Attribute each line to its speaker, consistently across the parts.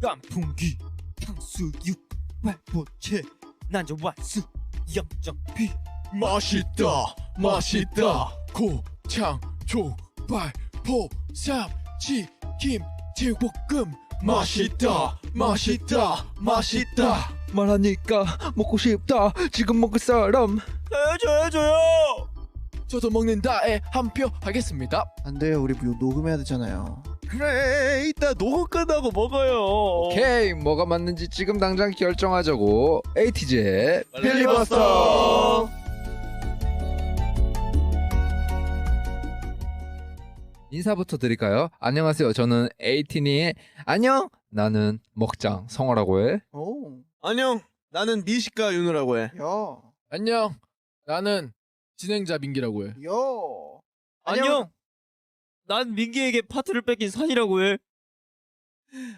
Speaker 1: 깐풍기 탕수육 발포채 난저완수 양장피
Speaker 2: 맛있다 맛있다 고창 족발 포삼 치킨 제육볶음 맛있다 맛있다 맛있다.
Speaker 3: 말하니까 먹고 싶다. 지금 먹을 사람.
Speaker 1: 저요
Speaker 2: 저도 먹는다에 한 표 하겠습니다.
Speaker 4: 안 돼요. 우리 녹음해야 되잖아요.
Speaker 1: 그래 이따 녹음 끝나고 먹어요.
Speaker 3: 오케이, 뭐가 맞는지 지금 당장 결정하자고. 에이티즈의
Speaker 2: 필리버스터.
Speaker 3: 인사부터 드릴까요? 안녕하세요. 저는 에이티니의 안녕. 나는 먹장 성화라고 해.
Speaker 4: 오,
Speaker 2: 안녕 나는 미식가 윤우라고 해.
Speaker 4: 야,
Speaker 2: 안녕 나는 진행자 민기라고 해.
Speaker 4: 야.
Speaker 1: 안녕 난 민기에게 파트를 뺏긴 산이라고 해.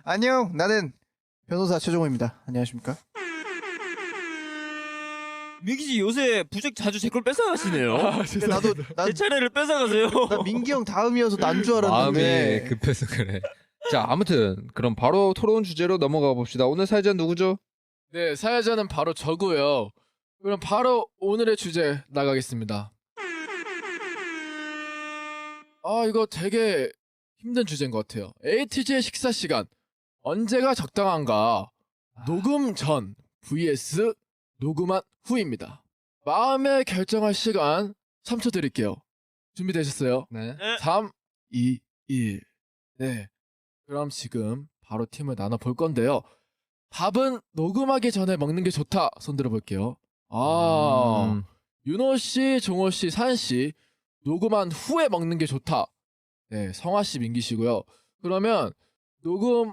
Speaker 4: 안녕, 나는 변호사 최종호입니다. 안녕하십니까?
Speaker 1: 민기씨 요새 부적 자주 제 걸 뺏어가시네요.
Speaker 4: 근데 나도
Speaker 1: 제 차례를 뺏어가세요.
Speaker 4: 나 민기 형 다음이어서 난 줄
Speaker 3: 마음이
Speaker 4: 알았는데.
Speaker 3: 급해서 그래. 자, 아무튼 그럼 바로 토론 주제로 넘어가 봅시다. 오늘 사회자 누구죠?
Speaker 2: 네, 사회자는 바로 저고요. 그럼 바로 오늘의 주제 나가겠습니다. 이거 되게 힘든 주제인 것 같아요. 에이티즈의 식사 시간 언제가 적당한가? 녹음 전 vs 녹음한 후입니다. 마음의 결정할 시간 3초 드릴게요. 준비되셨어요?
Speaker 3: 네.
Speaker 2: 3, 2, 1. 네. 그럼 지금 바로 팀을 나눠 볼 건데요. 밥은 녹음하기 전에 먹는 게 좋다. 손 들어 볼게요. 윤호 씨, 종호 씨, 산 씨. 녹음한 후에 먹는 게 좋다. 네, 성화 씨, 민기 씨고요. 그러면 녹음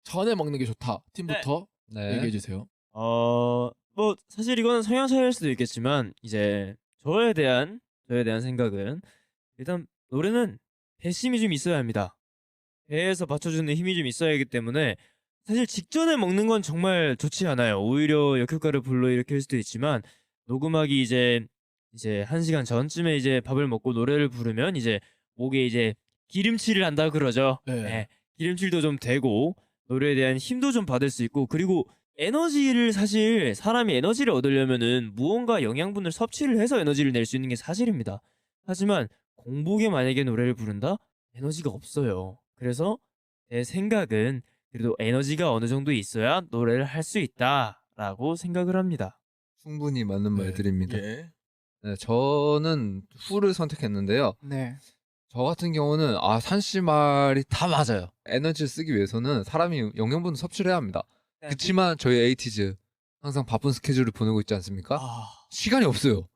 Speaker 2: 전에 먹는 게 좋다. 팀부터
Speaker 3: 네.
Speaker 2: 얘기해 주세요.
Speaker 1: 뭐 사실 이거는 성향 차이일 수도 있겠지만 이제 저에 대한 생각은 일단 노래는 배심이 좀 있어야 합니다. 배에서 받쳐주는 힘이 좀 있어야 하기 때문에 사실 직전에 먹는 건 정말 좋지 않아요. 오히려 역효과를 불러일으킬 수도 있지만 녹음하기 이제 1시간 전쯤에 이제 밥을 먹고 노래를 부르면 이제 목에 이제 기름칠을 한다 그러죠.
Speaker 2: 네.
Speaker 1: 네, 기름칠도 좀 되고 노래에 대한 힘도 좀 받을 수 있고 그리고 에너지를 사실 사람이 에너지를 얻으려면은 무언가 영양분을 섭취를 해서 에너지를 낼 수 있는 게 사실입니다. 하지만 공복에 만약에 노래를 부른다? 에너지가 없어요. 그래서 제 생각은 그래도 에너지가 어느 정도 있어야 노래를 할 수 있다라고 생각을 합니다.
Speaker 3: 충분히 맞는 말들입니다.
Speaker 2: 예.
Speaker 3: 네, 저는 후를 선택했는데요.
Speaker 4: 네.
Speaker 3: 저 같은 경우는 산씨 말이 다 맞아요. 에너지를 쓰기 위해서는 사람이 영양분을 섭취를 해야 합니다. 그치만 저희 에이티즈 항상 바쁜 스케줄을 보내고 있지 않습니까? 시간이 없어요.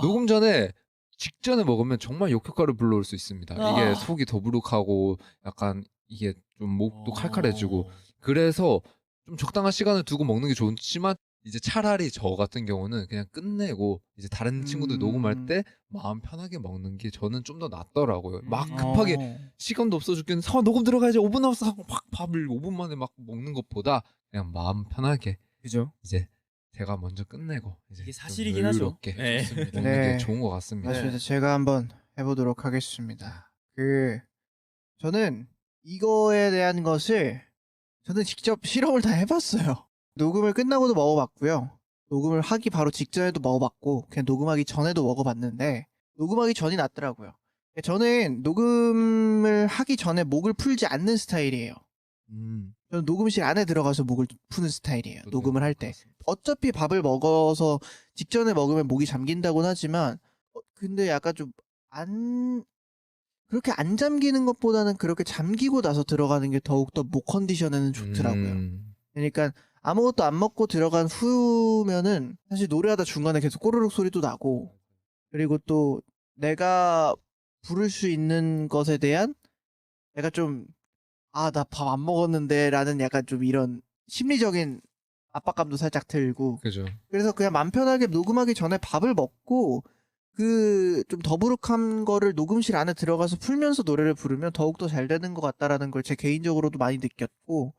Speaker 3: 녹음 전에 직전에 먹으면 정말 역효과를 불러올 수 있습니다. 이게 속이 더부룩하고 약간 이게 좀 목도 칼칼해지고 그래서 좀 적당한 시간을 두고 먹는 게 좋지만 이제 차라리 저 같은 경우는 그냥 끝내고 이제 다른 친구들 녹음할 때 마음 편하게 먹는 게 저는 좀 더 낫더라고요. 막 급하게 시간도 없어 죽겠는데 녹음 들어가야지 5분 남았어 하고 막 밥을 5분 만에 막 먹는 것보다 그냥 마음 편하게
Speaker 1: 그죠?
Speaker 3: 이제 제가 먼저 끝내고 이제
Speaker 1: 이게
Speaker 3: 좀
Speaker 1: 사실이긴 하죠.
Speaker 3: 여유롭게
Speaker 1: 네.
Speaker 3: 먹는
Speaker 4: 네.
Speaker 3: 게 좋은 것 같습니다.
Speaker 4: 맞습니다. 제가 한번 해보도록 하겠습니다. 저는 이거에 대한 것을 저는 직접 실험을 다 해봤어요. 녹음을 끝나고도 먹어봤고요. 녹음을 하기 바로 직전에도 먹어봤고 그냥 녹음하기 전에도 먹어봤는데 녹음하기 전이 낫더라고요. 저는 녹음을 하기 전에 목을 풀지 않는 스타일이에요. 저는 녹음실 안에 들어가서 목을 푸는 스타일이에요. 녹음을 할 때. 어차피 밥을 먹어서 직전에 먹으면 목이 잠긴다고는 하지만 근데 약간 좀 그렇게 안 잠기는 것보다는 그렇게 잠기고 나서 들어가는 게 더욱더 목 컨디션에는 좋더라고요. 그러니까 아무것도 안 먹고 들어간 후면은 사실 노래하다 중간에 계속 꼬르륵 소리도 나고 그리고 또 내가 부를 수 있는 것에 대한 내가 좀 나 밥 안 먹었는데 라는 약간 좀 이런 심리적인 압박감도 살짝 들고
Speaker 3: 그죠.
Speaker 4: 그래서 그냥 맘 편하게 녹음하기 전에 밥을 먹고 그 좀 더부룩한 거를 녹음실 안에 들어가서 풀면서 노래를 부르면 더욱더 잘 되는 것 같다라는 걸 제 개인적으로도 많이 느꼈고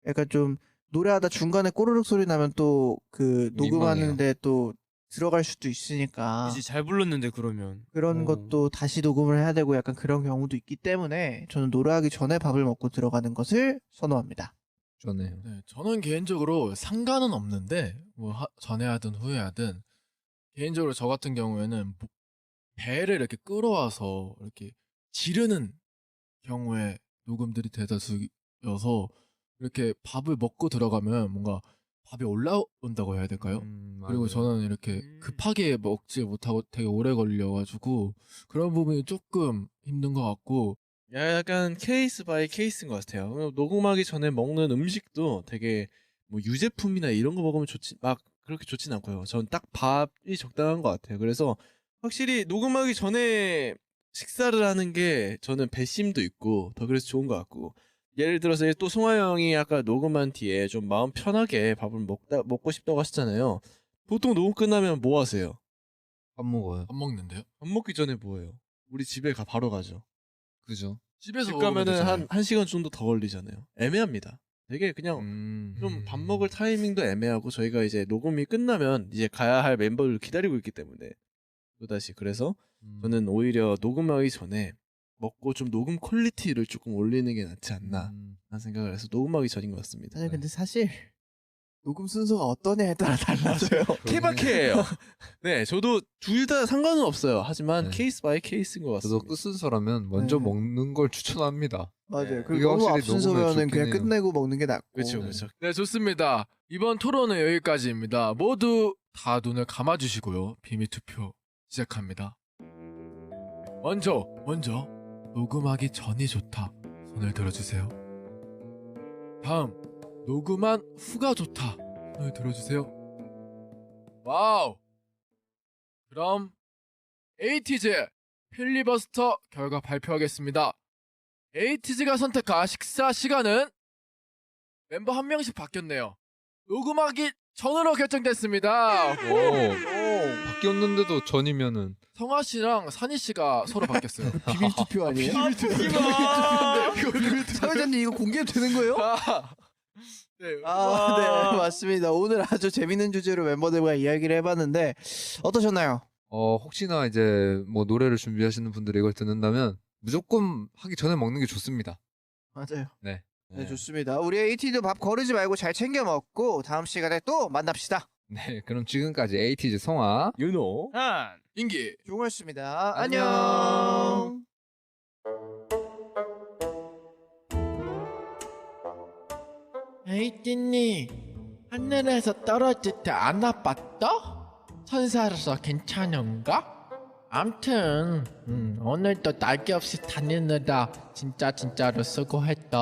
Speaker 4: 약간 좀 노래하다 중간에 꼬르륵 소리 나면 또 그 녹음하는데 또 들어갈 수도 있으니까
Speaker 1: 이제 잘 불렀는데 그러면
Speaker 4: 그런 것도 다시 녹음을 해야 되고 약간 그런 경우도 있기 때문에 저는 노래하기 전에 밥을 먹고 들어가는 것을 선호합니다.
Speaker 3: 좋네요.
Speaker 2: 네, 저는 개인적으로 상관은 없는데 뭐 전에 하든 후에 하든 개인적으로 저 같은 경우에는 배를 이렇게 끌어와서 이렇게 지르는 경우에 녹음들이 대다수여서 이렇게 밥을 먹고 들어가면 뭔가 밥이 올라온다고 해야 될까요? 그리고
Speaker 3: 맞아요.
Speaker 2: 저는 이렇게
Speaker 1: 음.
Speaker 2: 급하게 먹지 못하고 되게 오래 걸려가지고 그런 부분이 조금 힘든 것 같고
Speaker 5: 약간 케이스 바이 케이스인 것 같아요. 녹음하기 전에 먹는 음식도 되게 뭐 유제품이나 이런 거 먹으면 막 그렇게 좋진 않고요. 전 딱 밥이 적당한 것 같아요. 그래서 확실히 녹음하기 전에 식사를 하는 게 저는 배심도 있고 더 그래서 좋은 것 같고, 예를 들어서 또 송하 형이 아까 녹음한 뒤에 좀 마음 편하게 밥을 먹고 싶다고 하셨잖아요. 보통 녹음 끝나면 뭐 하세요?
Speaker 3: 밥 먹어요.
Speaker 2: 안 먹는데요.
Speaker 5: 밥 먹기 전에 뭐 해요? 우리 집에 바로 가죠.
Speaker 3: 그죠?
Speaker 2: 집에서
Speaker 5: 집
Speaker 2: 먹으면
Speaker 5: 가면은
Speaker 2: 되잖아요.
Speaker 5: 한 시간 정도 더 걸리잖아요. 애매합니다. 되게 그냥 좀 밥 먹을 타이밍도 애매하고, 저희가 이제 녹음이 끝나면 이제 가야 할 멤버를 기다리고 있기 때문에 또다시, 그래서 저는 오히려 녹음하기 전에 먹고 좀 녹음 퀄리티를 조금 올리는 게 낫지 않나 하는 생각을 해서 녹음하기 전인 것 같습니다.
Speaker 4: 아니 근데 사실 녹음 순서가 어떠냐에 따라 달라져요.
Speaker 5: 케바케예요. 네, 저도 둘 다 상관은 없어요. 하지만
Speaker 3: 네.
Speaker 5: 케이스 바이 케이스인 것
Speaker 3: 저도
Speaker 5: 같습니다.
Speaker 3: 끝순서라면 먼저
Speaker 4: 네.
Speaker 3: 먹는 걸 추천합니다.
Speaker 4: 맞아요.
Speaker 5: 네.
Speaker 3: 그게
Speaker 4: 그리고 너무
Speaker 3: 확실히
Speaker 4: 앞순서면은
Speaker 3: 녹음에
Speaker 4: 그냥
Speaker 3: 좋긴 해요.
Speaker 4: 끝내고 먹는 게 낫고.
Speaker 5: 그렇죠, 그렇죠.
Speaker 2: 네, 좋습니다. 이번 토론은 여기까지입니다. 모두 다 눈을 감아주시고요. 비밀 투표 시작합니다. 먼저 녹음하기 전이 좋다. 손을 들어주세요. 다음, 녹음한 후가 좋다. 손을 들어주세요. 와우. 그럼 에이티즈 필리버스터 결과 발표하겠습니다. 에이티즈가 선택한 식사 시간은 멤버 한 명씩 바뀌었네요. 녹음하기 전으로 결정됐습니다.
Speaker 3: 바뀌었는데도 전이면은
Speaker 2: 성화 씨랑 산희 씨가 서로 바뀌었어요.
Speaker 4: 비밀 투표 아니에요? 사회자님 이거 공개해도 되는 거예요?
Speaker 2: 네.
Speaker 4: 네, 맞습니다. 오늘 아주 재밌는 주제로 멤버들과 이야기를 해봤는데 어떠셨나요?
Speaker 3: 혹시나 이제 뭐 노래를 준비하시는 분들이 이걸 듣는다면 무조건 하기 전에 먹는 게 좋습니다.
Speaker 4: 맞아요.
Speaker 3: 네.
Speaker 4: 네, 좋습니다. 우리 에이티도 밥 거르지 말고 잘 챙겨 먹고 다음 시간에 또 만납시다.
Speaker 3: 네, 그럼 지금까지 에이티즈 성화.
Speaker 5: 윤호.
Speaker 1: 한.
Speaker 2: 인기.
Speaker 4: 종호였습니다.
Speaker 3: 안녕.
Speaker 4: 안녕.
Speaker 2: 에이티니 하늘에서 떨어질 때 안 아팠어? 천사로서 괜찮은가? 암튼 오늘도 날개 없이 다니느라 진짜로 수고했다.